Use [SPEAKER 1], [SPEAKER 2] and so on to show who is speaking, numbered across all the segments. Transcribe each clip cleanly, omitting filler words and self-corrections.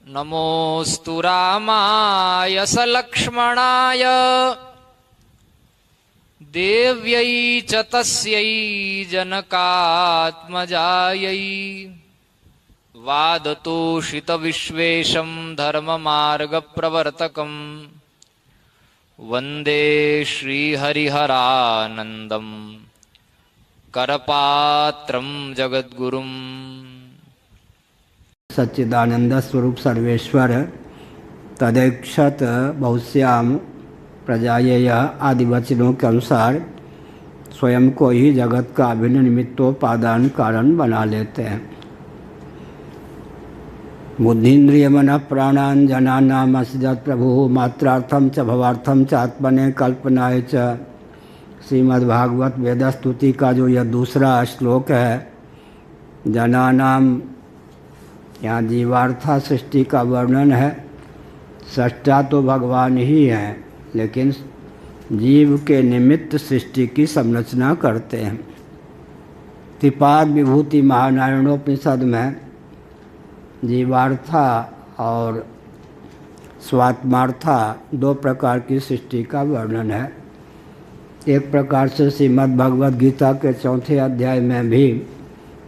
[SPEAKER 1] नमोऽस्तु रामाय सलक्ष्मणाय देव्यै च तस्यै जनकात्मजायै वादतोषितविश्वेशं धर्ममार्गप्रवर्तकम् वन्दे श्रीहरिहरानन्दं करपात्रं जगद्गुरुम्।
[SPEAKER 2] सच्चिदानंद स्वरूप सर्वेश्वर तदैक्षत बहुश्याम प्रजाएय आदि वचनों के अनुसार स्वयं को ही जगत का अभिन्न निमित्तोपादान कारण बना लेते हैं। बुद्धिन्द्रिय मन प्राणान जनानाम असजत प्रभु मात्रार्थम च भवार्थम च आत्मने कल्पनाय च। श्रीमद्भागवत वेदस्तुति का जो यह दूसरा श्लोक है, जनानाम, यहाँ जीवार्था सृष्टि का वर्णन है। सृष्टा तो भगवान ही हैं, लेकिन जीव के निमित्त सृष्टि की संरचना करते हैं। त्रिपाद विभूति महानारायणोपनिषद में जीवार्था और स्वात्मार्था दो प्रकार की सृष्टि का वर्णन है। एक प्रकार से श्रीमद् भगवद गीता के 4 अध्याय में भी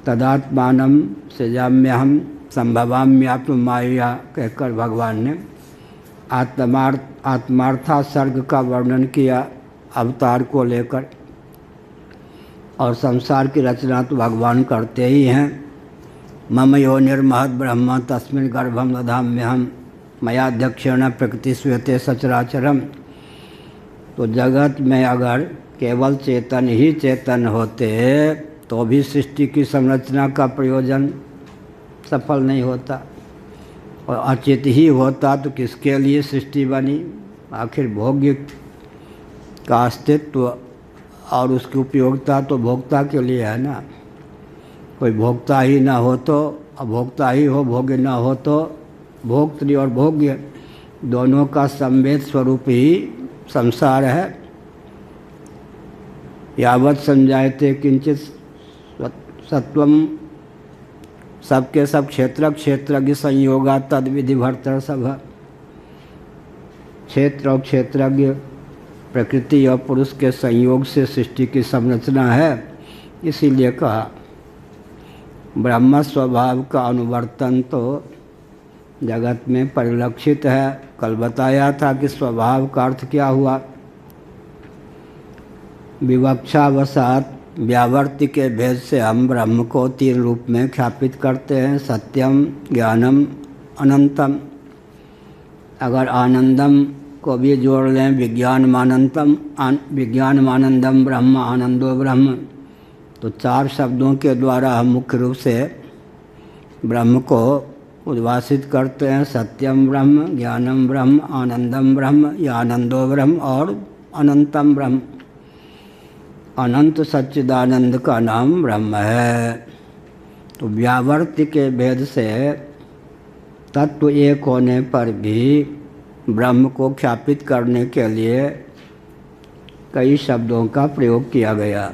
[SPEAKER 2] तदात्मानम सृजाम्यहम संभवाम्यात्म माया कहकर भगवान ने आत्मार्था सर्ग का वर्णन किया अवतार को लेकर। और संसार की रचना तो भगवान करते ही हैं। मम यो निर्महद ब्रह्म तस्मिन् गर्भं दधाम्यहम मयाध्यक्षेण प्रकृति श्वेते सचराचरम। तो जगत में अगर केवल चेतन ही चेतन होते तो भी सृष्टि की संरचना का प्रयोजन सफल नहीं होता, और अचित ही होता तो किसके लिए सृष्टि बनी। आखिर भोग्य का अस्तित्व और उसकी उपयोगिता तो भोक्ता के लिए है ना। कोई भोक्ता ही ना हो तो अभोक्ता ही हो, भोग्य ना हो तो भोक्तृ और भोग्य दोनों का संवेद स्वरूप ही संसार है। यावत संजायते किंचित सत्वम, सबके सब क्षेत्रज्ञ संयोगा तद विधि भर्तर सब। क्षेत्र और क्षेत्रज्ञ प्रकृति और पुरुष के संयोग से सृष्टि की संरचना है। इसीलिए कहा ब्रह्म स्वभाव का अनुवर्तन तो जगत में परिलक्षित है। कल बताया था कि स्वभाव का अर्थ क्या हुआ। विवक्षावसात व्यावर्ति के भेद से हम ब्रह्म को 3 रूप में ख्यापित करते हैं, सत्यम, ज्ञानम, अनंतम। अगर आनंदम को भी जोड़ लें, विज्ञानमानंदम ब्रह्म, आनंदो ब्रह्म, तो 4 शब्दों के द्वारा हम मुख्य रूप से ब्रह्म को उद्भाषित करते हैं। सत्यम ब्रह्म, ज्ञानम ब्रह्म, आनंदम ब्रह्म या आनंदो ब्रह्म और अनंतम ब्रह्म। अनंत सच्चिदानंद का नाम ब्रह्म है। तो व्यावर्ति के भेद से तत्व एक होने पर भी ब्रह्म को ख्यापित करने के लिए कई शब्दों का प्रयोग किया गया।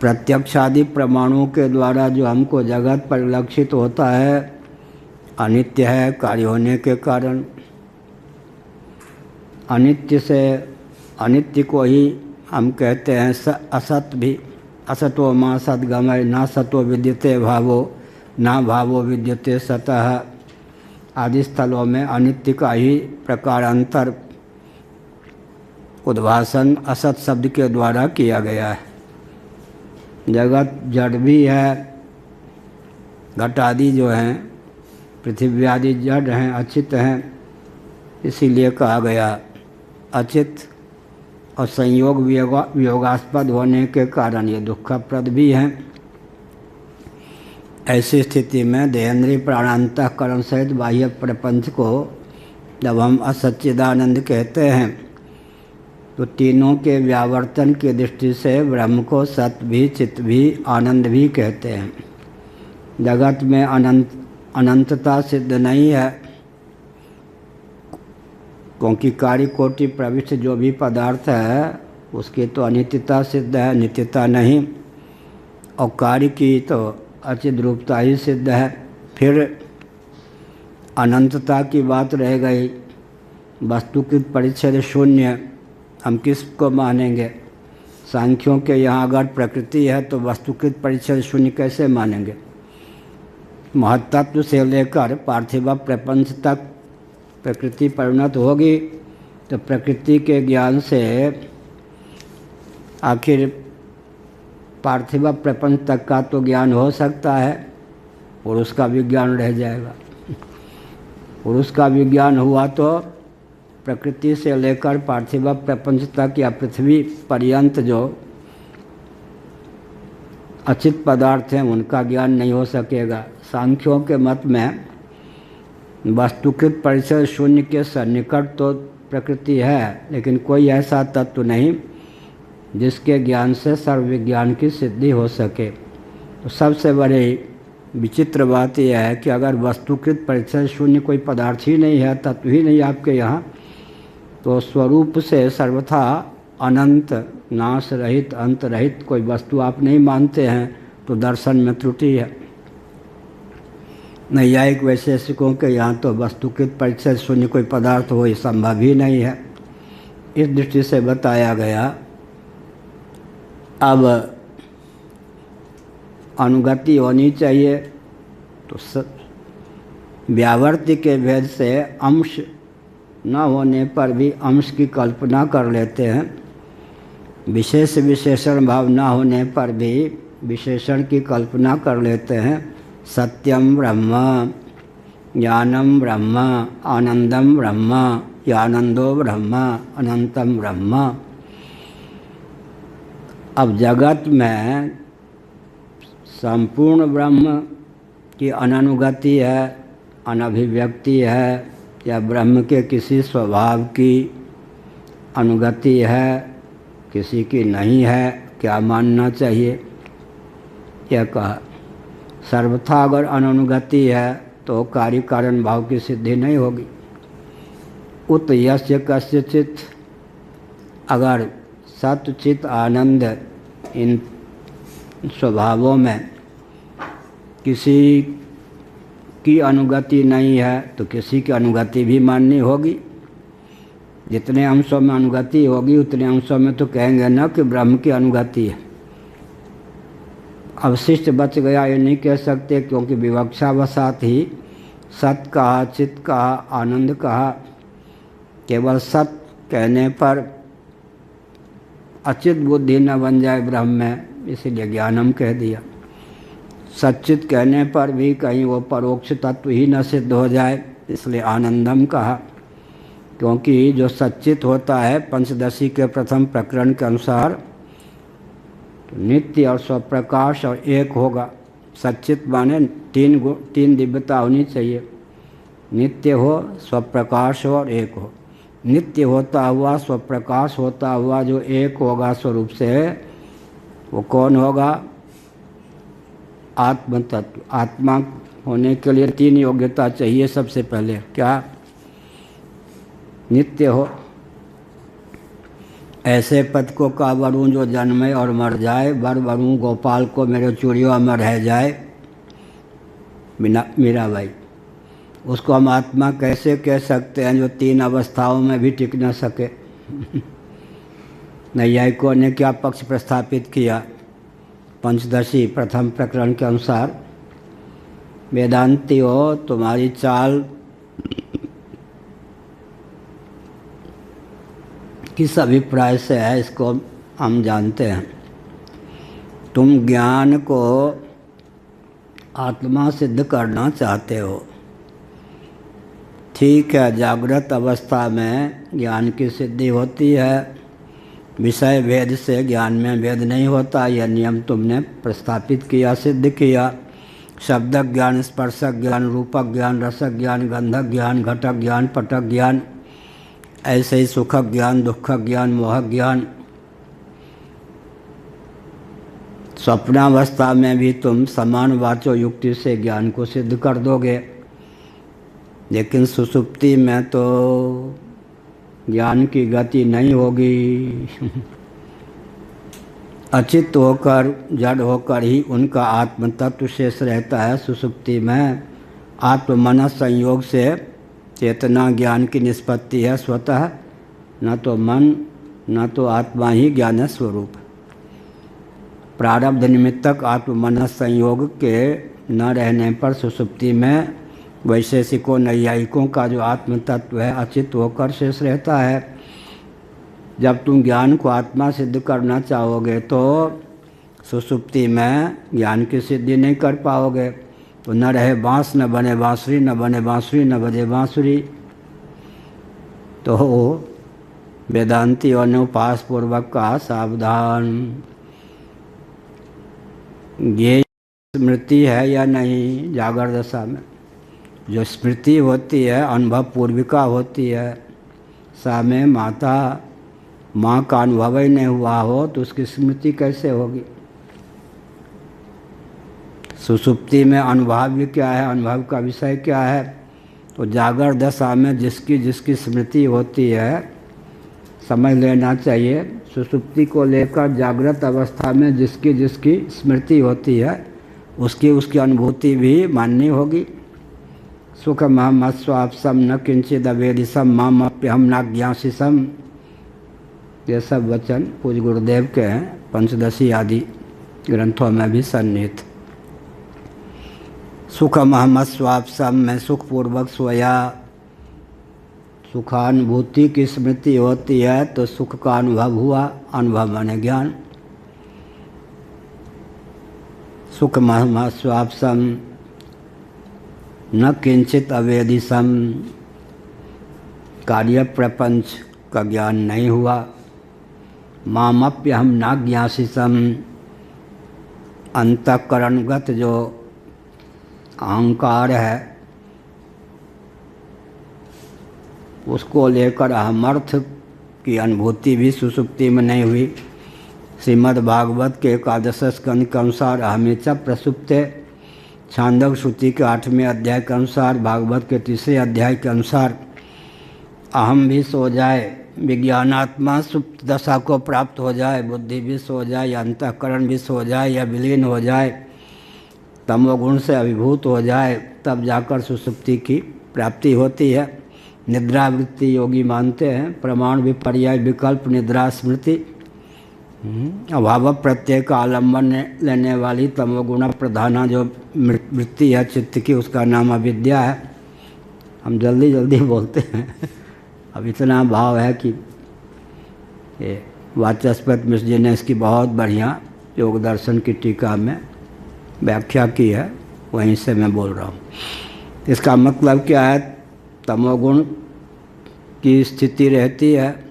[SPEAKER 2] प्रत्यक्षादि प्रमाणों के द्वारा जो हमको जगत परिलक्षित होता है अनित्य है कार्य होने के कारण। अनित्य से अनित्य को ही हम कहते हैं असत भी। असतो माँ सद्गमय ना सतो विद्यते भावो ना भावो विद्यते सतः आदि स्थलों में अनित्य का ही प्रकारांतर उद्भाषण असत शब्द के द्वारा किया गया है। जगत जड़ भी है, घट आदि जो हैं, पृथ्वी आदि जड़ हैं, अचित हैं। इसीलिए कहा गया अचित और संयोग वियोगास्पद होने के कारण ये दुखप्रद भी हैं। ऐसी स्थिति में देहेंद्रीय प्राणांतःकरण सहित बाह्य प्रपंच को जब हम असच्चिदानंद कहते हैं तो तीनों के व्यावर्तन की दृष्टि से ब्रह्म को सत भी, चित भी, आनंद भी कहते हैं। जगत में अनंतता सिद्ध नहीं है, क्योंकि कार्य कोटि प्रविष्ट जो भी पदार्थ है उसकी तो अनित्यता सिद्ध है, नित्यता नहीं। और कार्य की तो अचित रूपता ही सिद्ध है। फिर अनंतता की बात रह गई, वस्तुकृत परिच्छेद शून्य, हम किसको मानेंगे? सांख्यों के यहाँ अगर प्रकृति है तो वस्तुकृत परिच्छेद शून्य कैसे मानेंगे? महत्तत्व से लेकर पार्थिव प्रपंच तक प्रकृति परिणत होगी, तो प्रकृति के ज्ञान से आखिर पार्थिव प्रपंच तक का तो ज्ञान हो सकता है, पुरुष का विज्ञान रह जाएगा। पुरुष का विज्ञान हुआ तो प्रकृति से लेकर पार्थिव प्रपंच तक या पृथ्वी पर्यंत जो अचित पदार्थ हैं उनका ज्ञान नहीं हो सकेगा। सांख्यों के मत में वस्तुकृत परिच्छेद शून्य के सन्निकट तो प्रकृति है, लेकिन कोई ऐसा तत्व नहीं जिसके ज्ञान से सर्वविज्ञान की सिद्धि हो सके। तो सबसे बड़ी विचित्र बात यह है कि अगर वस्तुकृत परिच्छेद शून्य कोई पदार्थ ही नहीं है, तत्व ही नहीं आपके यहाँ, तो स्वरूप से सर्वथा अनंत, नाश रहित, अंत रहित कोई वस्तु आप नहीं मानते हैं, तो दर्शन में त्रुटि है। नैयायिक वैशेषिकों के यहाँ तो वस्तुकृत परिच्छेद शून्य कोई पदार्थ हो, ये संभव ही नहीं है। इस दृष्टि से बताया गया। अब अनुगति होनी चाहिए, तो व्यावर्ती के भेद से अंश न होने पर भी अंश की कल्पना कर लेते हैं, विशेष विशेषण भाव न होने पर भी विशेषण की कल्पना कर लेते हैं। सत्यम ब्रह्म, ज्ञानम ब्रह्म, आनंदम ब्रह्म, यानंदो ब्रह्म, अनंतम ब्रह्म। अब जगत में संपूर्ण ब्रह्म की अननुगति है, अनभिव्यक्ति है, या ब्रह्म के किसी स्वभाव की अनुगति है, किसी की नहीं है, क्या मानना चाहिए? यह कहा। सर्वथा अगर अनुगति है तो कार्य कारण भाव की सिद्धि नहीं होगी। उत यस्य कस्यचित, अगर सत्य चित आनंद इन स्वभावों में किसी की अनुगति नहीं है, तो किसी की अनुगति भी माननी होगी। जितने अंशों में अनुगति होगी उतने अंशों में तो कहेंगे न कि ब्रह्म की अनुगति है। अवशिष्ट बच गया ये नहीं कह सकते, क्योंकि विवक्षावशात ही सत कहा, चित कहा, आनंद कहा। केवल सत कहने पर अचित बुद्धि न बन जाए ब्रह्म में, इसीलिए ज्ञानम कह दिया। सच्चित कहने पर भी कहीं वो परोक्ष तत्व ही न सिद्ध हो जाए, इसलिए आनंदम कहा। क्योंकि जो सच्चित होता है पंचदशी के प्रथम प्रकरण के अनुसार नित्य और स्वप्रकाश और एक होगा। सच्चित माने तीन दिव्यता होनी चाहिए, नित्य हो, स्वप्रकाश हो और एक हो। नित्य होता हुआ, स्वप्रकाश होता हुआ जो एक होगा स्वरूप से, वो कौन होगा? आत्म तत्व। आत्मा होने के लिए तीन योग्यता चाहिए। सबसे पहले क्या? नित्य हो। ऐसे पद को का वरूँ जो जन्मे और मर जाए, वर वरूँ गोपाल को मेरे चूड़ियों में रह जाए, मीराबाई। उसको हम आत्मा कैसे कह सकते हैं जो तीन अवस्थाओं में भी टिक न सके? नैयायिकों ने क्या पक्ष प्रस्थापित किया? पंचदशी प्रथम प्रकरण के अनुसार, वेदांती हो, तुम्हारी चाल किस अभिप्राय से है इसको हम जानते हैं। तुम ज्ञान को आत्मा सिद्ध करना चाहते हो। ठीक है, जागृत अवस्था में ज्ञान की सिद्धि होती है, विषय भेद से ज्ञान में भेद नहीं होता। यह नियम तुमने प्रस्थापित किया, सिद्ध किया। शब्दक ज्ञान, स्पर्शक ज्ञान, रूपक ज्ञान, रसक ज्ञान, गंधक ज्ञान, घटक ज्ञान, पटक ज्ञान, ऐसे ही सुखक ज्ञान, दुखक ज्ञान, मोहक ज्ञान। स्वप्नावस्था में भी तुम समान वाचो युक्ति से ज्ञान को सिद्ध कर दोगे, लेकिन सुसुप्ति में तो ज्ञान की गति नहीं होगी। अचित होकर, जड़ होकर ही उनका आत्म तत्व शेष रहता है सुसुप्ति में। आत्म मन संयोग से चेतना ज्ञान की निष्पत्ति है स्वतः, न तो मन न तो आत्मा ही ज्ञान स्वरूप। प्रारब्ध निमित्तक आत्म मन संयोग के न रहने पर सुषुप्ति में वैशेषिकों नैयायिकों का जो आत्म तत्व है अचित होकर शेष रहता है। जब तुम ज्ञान को आत्मा सिद्ध करना चाहोगे तो सुषुप्ति में ज्ञान की सिद्धि नहीं कर पाओगे। तो न रहे बांस न बने बांसुरी, न बने बांसुरी न बजे बांसुरी। तो वेदांती और उपास पूर्वक का सावधान, ये स्मृति है या नहीं जागर दशा में। जो स्मृति होती है अनुभव पूर्विका होती है, सा में माँ का अनुभव ही नहीं हुआ हो तो उसकी स्मृति कैसे होगी। सुषुप्ति में अनुभव क्या है, अनुभव का विषय क्या है। तो जागर दशा में जिसकी जिसकी स्मृति होती है समझ लेना चाहिए। सुषुप्ति को लेकर जागृत अवस्था में जिसकी जिसकी स्मृति होती है उसकी उसकी अनुभूति भी माननी होगी। सुख महम स्वापसम न किंचिद अवेदिसम मामप्यहम नाज्ञासिसम, ये सब वचन पूज्य गुरुदेव के हैं, पंचदशी आदि ग्रंथों में भी सन्निहित। सुख महम स्वापसम में सुखपूर्वक सोया, सुखानुभूति की स्मृति होती है तो सुख का अनुभव हुआ, अनुभव माने ज्ञान। सुख महम स्वापसम न किंचित अवेदिसम, कार्य प्रपंच का ज्ञान नहीं हुआ। मामप्यहम नाज्ञासिसम, अंतःकरणगत जो अहंकार है उसको लेकर अहमर्थ की अनुभूति भी सुषुप्ति में नहीं हुई। श्रीमद् भागवत के एकादश स्कंद के अनुसार अहमेच प्रसुप्ते, छांदोग्य श्रुति के 8वें अध्याय के अनुसार, भागवत के 3रे अध्याय के अनुसार अहम भी सो जाए, विज्ञानात्मा सुप्त दशा को प्राप्त हो जाए, बुद्धि भी सो जाए या अंतःकरण भी सो जाए या विलीन हो जाए, तमोगुण से अभिभूत हो जाए, तब जाकर सुषुप्ति की प्राप्ति होती है। निद्रावृत्ति योगी मानते हैं, प्रमाण विपर्याय विकल्प निद्रा स्मृति, अभाव प्रत्यय का आलम्बन लेने वाली तमोगुण प्रधाना जो वृत्ति है चित्त की, उसका नाम अविद्या है। हम जल्दी जल्दी बोलते हैं, अब इतना भाव है कि ये वाचस्पति मिश्र जी ने इसकी बहुत बढ़िया योग दर्शन की टीका में व्याख्या की है, वहीं से मैं बोल रहा हूँ। इसका मतलब क्या है, तमोगुण की स्थिति रहती है,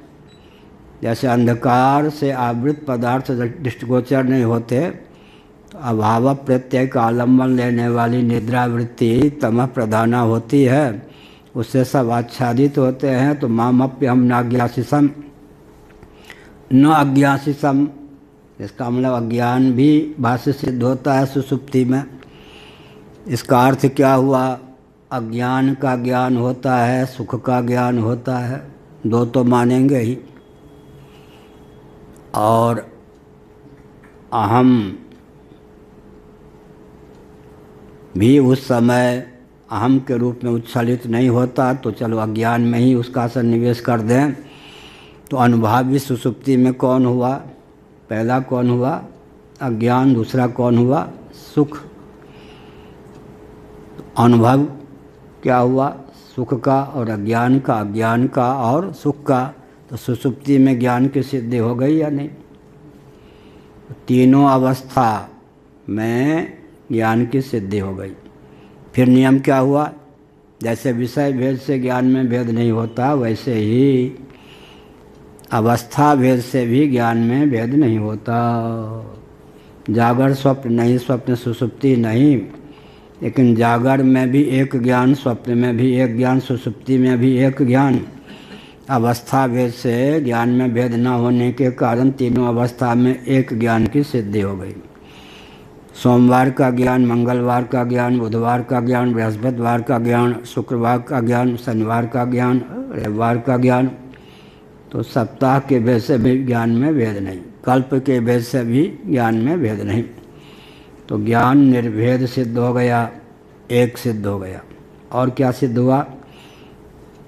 [SPEAKER 2] जैसे अंधकार से आवृत पदार्थ दृष्टिगोचर नहीं होते, तो अभाव प्रत्यय का आलम्बन लेने वाली निद्रावृत्ति तमः प्रधाना होती है, उससे सब आच्छादित होते हैं। तो मामप्यहम नाज्ञासिसम न अज्ञासिसम, इसका मतलब अज्ञान भी भाष्य सिद्ध होता है सुषुप्ति में। इसका अर्थ क्या हुआ, अज्ञान का ज्ञान होता है, सुख का ज्ञान होता है, दो तो मानेंगे ही। और अहम भी उस समय अहम के रूप में उच्छलित नहीं होता, तो चलो अज्ञान में ही उसका सन्निवेश कर दें। तो अनुभव भी सुषुप्ति में कौन हुआ, पहला कौन हुआ अज्ञान, दूसरा कौन हुआ सुख। अनुभव क्या हुआ, सुख का और अज्ञान का, अज्ञान का और सुख का। तो सुषुप्ति में ज्ञान की सिद्धि हो गई या नहीं। तीनों अवस्था में ज्ञान की सिद्धि हो गई। फिर नियम क्या हुआ, जैसे विषय भेद से ज्ञान में भेद नहीं होता, वैसे ही अवस्था भेद से भी ज्ञान में भेद नहीं होता। जागर स्वप्न नहीं, स्वप्न सुषुप्ति नहीं, लेकिन जागर में भी एक ज्ञान, स्वप्न में भी एक ज्ञान, सुषुप्ति में भी एक ज्ञान। अवस्था भेद से ज्ञान में भेद न होने के कारण तीनों अवस्था में एक ज्ञान की सिद्धि हो गई। सोमवार का ज्ञान, मंगलवार का ज्ञान, बुधवार का ज्ञान, बृहस्पतिवार का ज्ञान, शुक्रवार का ज्ञान, शनिवार का ज्ञान, रविवार का ज्ञान। तो सप्ताह के भेद से भी ज्ञान में भेद नहीं, कल्प के भेद से भी ज्ञान में भेद नहीं। तो ज्ञान निर्भेद सिद्ध हो गया, एक सिद्ध हो गया। और क्या सिद्ध हुआ?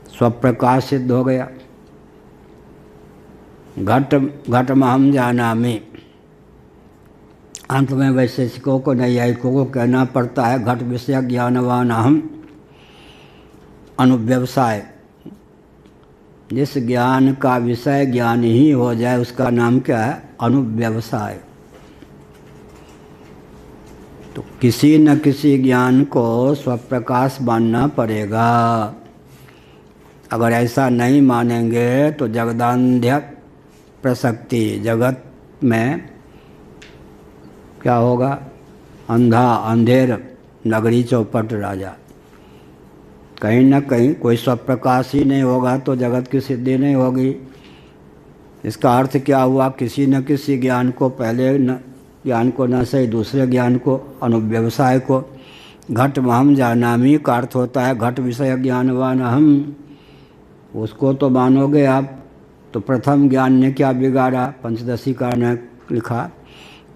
[SPEAKER 2] स्वप्रकाश सिद्ध हो गया। घटमहम जानामि। अंत में वैशेषिकों को नैयायिकों को कहना पड़ता है घट विषय ज्ञानवान अहम अनुव्यवसाय। जिस ज्ञान का विषय ज्ञान ही हो जाए उसका नाम क्या है? अनुव्यवसाय। तो किसी न किसी ज्ञान को स्वप्रकाश मानना पड़ेगा। अगर ऐसा नहीं मानेंगे तो जगदान्ध्य प्रसक्ति, जगत में क्या होगा? अंधा अंधेर नगरी चौपट राजा। कहीं न कहीं कोई स्वप्रकाश ही नहीं होगा तो जगत की सिद्धि नहीं होगी। इसका अर्थ क्या हुआ? किसी न किसी ज्ञान को, पहले ज्ञान को न सही दूसरे ज्ञान को, अनुव्यवसाय को। घटमहम जानामि का अर्थ होता है घट विषय ज्ञानवान अहम। उसको तो मानोगे आप। तो प्रथम ज्ञान ने क्या बिगाड़ा? पंचदशी का ने लिखा,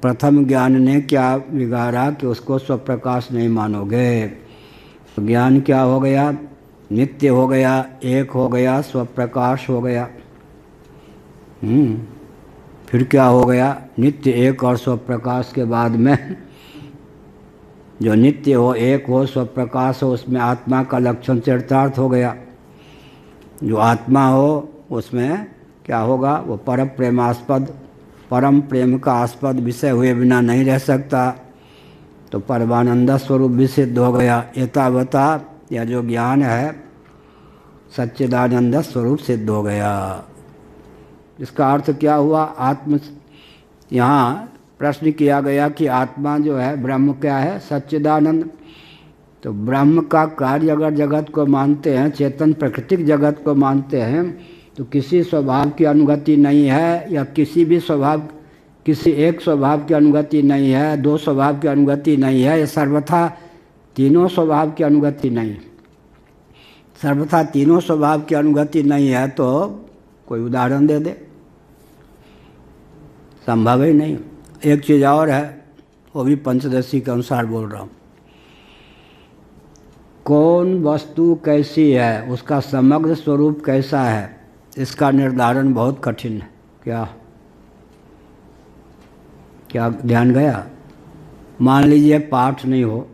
[SPEAKER 2] प्रथम ज्ञान ने क्या बिगाड़ा कि उसको स्वप्रकाश नहीं मानोगे। तो ज्ञान क्या हो गया? नित्य हो गया, एक हो गया, स्वप्रकाश हो गया। फिर क्या हो गया? नित्य एक और स्वप्रकाश के बाद में जो नित्य हो, एक हो, स्वप्रकाश हो, उसमें आत्मा का लक्षण चरितार्थ हो गया। जो आत्मा हो उसमें क्या होगा? वो परम प्रेमास्पद, परम प्रेम का आस्पद विषय हुए बिना नहीं रह सकता। तो परमानंद स्वरूप भी सिद्ध हो गया। एतावता यह जो ज्ञान है सच्चिदानंद स्वरूप सिद्ध हो गया। इसका अर्थ क्या हुआ? आत्म, यहाँ प्रश्न किया गया कि आत्मा जो है ब्रह्म क्या है? सच्चिदानंद। तो ब्रह्म का कार्य अगर जगत को मानते हैं, चेतन प्राकृतिक जगत को मानते हैं, तो किसी स्वभाव की अनुगति नहीं है, या किसी भी स्वभाव, किसी एक स्वभाव की अनुगति नहीं है, दो स्वभाव की अनुगति नहीं है, या सर्वथा तीनों स्वभाव की अनुगति नहीं। सर्वथा तीनों स्वभाव की अनुगति नहीं है तो कोई उदाहरण दे दे, संभव ही नहीं। एक चीज़ और है, वो भी पंचदशी के अनुसार बोल रहा हूँ। कौन वस्तु कैसी है, उसका समग्र स्वरूप कैसा है, इसका निर्धारण बहुत कठिन है। क्या ध्यान गया? मान लीजिए पाठ नहीं हो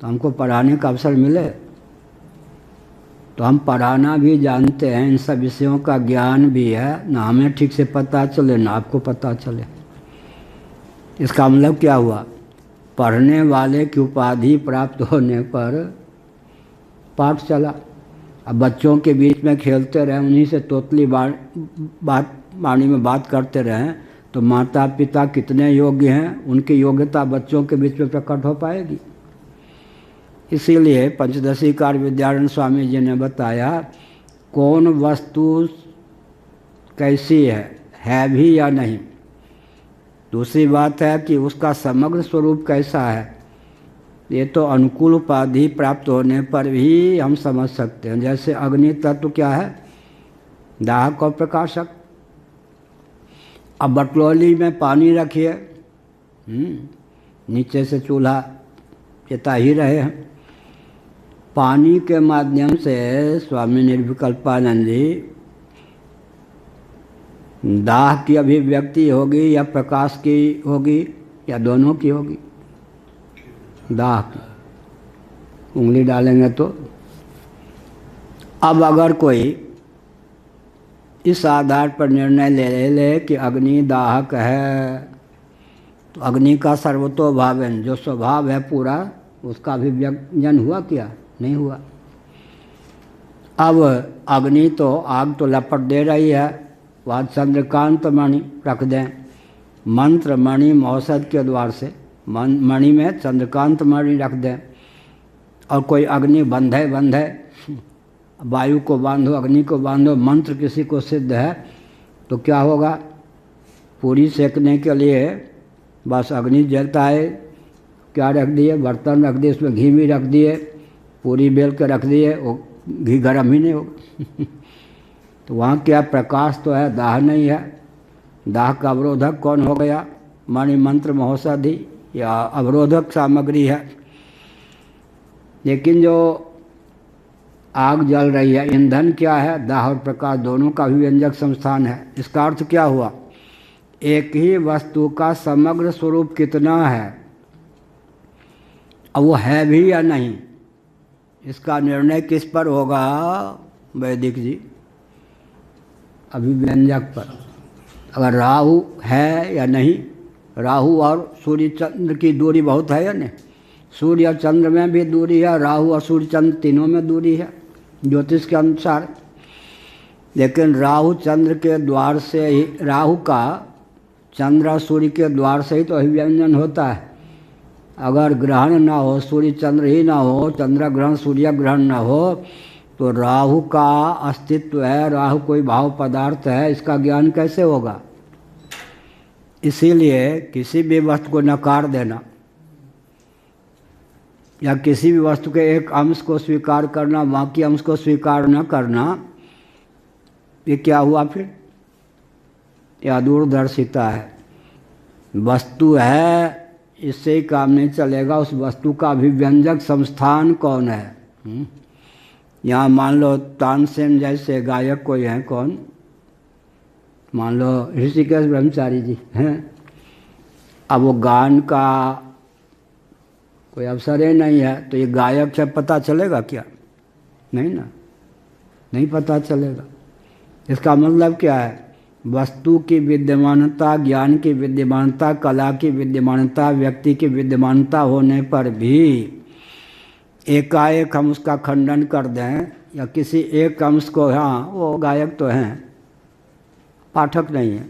[SPEAKER 2] तो हमको पढ़ाने का अवसर मिले, तो हम पढ़ाना भी जानते हैं, इन सब विषयों का ज्ञान भी है, ना हमें ठीक से पता चले ना आपको पता चले। इसका मतलब क्या हुआ? पढ़ने वाले की उपाधि प्राप्त होने पर पाठ चला। अब बच्चों के बीच में खेलते रहें, उन्हीं से तोतली वाणी में बात करते रहें, तो माता पिता कितने योग्य हैं, उनकी योग्यता बच्चों के बीच में प्रकट हो पाएगी। इसीलिए पंचदशीकार विद्यारण्य स्वामी जी ने बताया कौन वस्तु कैसी है भी या नहीं। दूसरी बात है कि उसका समग्र स्वरूप कैसा है। ये तो अनुकूल उपाधि प्राप्त होने पर भी हम समझ सकते हैं। जैसे अग्नि तत्व क्या है? दाहक और प्रकाशक। अब बटलोली में पानी रखिए, नीचे से चूल्हा चिता ही रहे हैं। पानी के माध्यम से स्वामी निर्विकल्पानंद जी दाह की अभिव्यक्ति होगी या प्रकाश की होगी या दोनों की होगी? दाह की। उंगली डालेंगे तो। अब अगर कोई इस आधार पर निर्णय ले कि अग्नि दाहक है, तो अग्नि का सर्वतोभावन जो स्वभाव है पूरा, उसका अभिव्यंजन हुआ क्या? नहीं हुआ। अब अग्नि तो आग तो लपट दे रही है, वह चंद्रकांत मणि रख दें, मंत्र मणि मौसद के द्वार से मणि में चंद्रकांत मणि रख दें, और कोई अग्नि बंधे वायु को बांधो, अग्नि को बांधो, मंत्र किसी को सिद्ध है तो क्या होगा? पूरी सेकने के लिए बस अग्नि जलता है, क्या रख दिए? बर्तन रख दिए, उसमें घी भी रख दिए, पूरी बेल के रख दिए, वो घी गर्म ही नहीं होगा। तो वहाँ क्या प्रकाश तो है, दाह नहीं है। दाह का अवरोधक कौन हो गया? मणि मंत्र महोषधि या अवरोधक सामग्री है। लेकिन जो आग जल रही है, ईंधन क्या है? दाह और प्रकाश दोनों का अभिव्यंजक संस्थान है। इसका अर्थ क्या हुआ? एक ही वस्तु का समग्र स्वरूप कितना है, अब वो है भी या नहीं, इसका निर्णय किस पर होगा वैदिक जी? अभिव्यंजक पर। अगर राहु है या नहीं, राहु और सूर्य चंद्र की दूरी बहुत है या नहीं? सूर्य और चंद्र में भी दूरी है, राहु और सूर्य चंद्र तीनों में दूरी है ज्योतिष के अनुसार। लेकिन राहु चंद्र के द्वार से ही, राहु का चंद्र और सूर्य के द्वार से ही तो अभिव्यंजन होता है। अगर ग्रहण ना हो, सूर्य चंद्र ही ना हो, चंद्र ग्रहण सूर्य ग्रहण ना हो, तो राहु का अस्तित्व है, राहु कोई भाव पदार्थ है, इसका ज्ञान कैसे होगा? इसीलिए किसी भी वस्तु को नकार देना या किसी भी वस्तु के एक अंश को स्वीकार करना, बाकी अंश को स्वीकार न करना, ये क्या हुआ फिर? यह दूरदर्शिता है। वस्तु है, इससे ही काम नहीं चलेगा। उस वस्तु का अभिव्यंजक संस्थान कौन है? यहाँ मान लो तानसेन जैसे गायक कोई हैं, कौन? मान लो ऋषिकेश ब्रह्मचारी जी हैं। अब वो गान का कोई अवसर ही नहीं है, तो ये गायक से पता चलेगा क्या? नहीं ना, नहीं पता चलेगा। इसका मतलब क्या है? वस्तु की विद्यमानता, ज्ञान की विद्यमानता, कला की विद्यमानता, व्यक्ति की विद्यमानता होने पर भी एकाएक हम उसका खंडन कर दें या किसी एक अंश को, हाँ वो गायक तो हैं, पाठक नहीं है,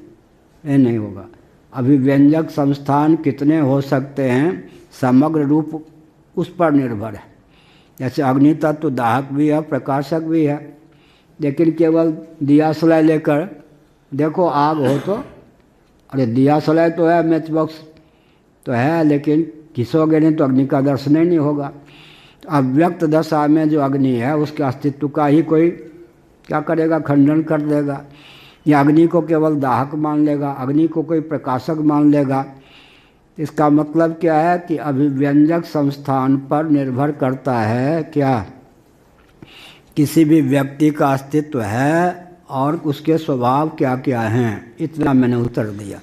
[SPEAKER 2] ये नहीं होगा। अभिव्यंजक संस्थान कितने हो सकते हैं, समग्र रूप उस पर निर्भर है। जैसे अग्नि तत्व तो दाहक भी है, प्रकाशक भी है, लेकिन केवल दिया सलाई लेकर देखो आग हो तो, अरे दिया सलाई तो है, मैच बॉक्स तो है, लेकिन घिसोगे नहीं तो अग्नि का दर्शन ही नहीं होगा। तो अव्यक्त दशा में जो अग्नि है उसके अस्तित्व का ही कोई क्या करेगा? खंडन कर देगा। या अग्नि को केवल दाहक मान लेगा, अग्नि को कोई प्रकाशक मान लेगा। इसका मतलब क्या है कि अभिव्यंजक संस्थान पर निर्भर करता है क्या? किसी भी व्यक्ति का अस्तित्व है और उसके स्वभाव क्या क्या हैं। इतना मैंने उत्तर दिया।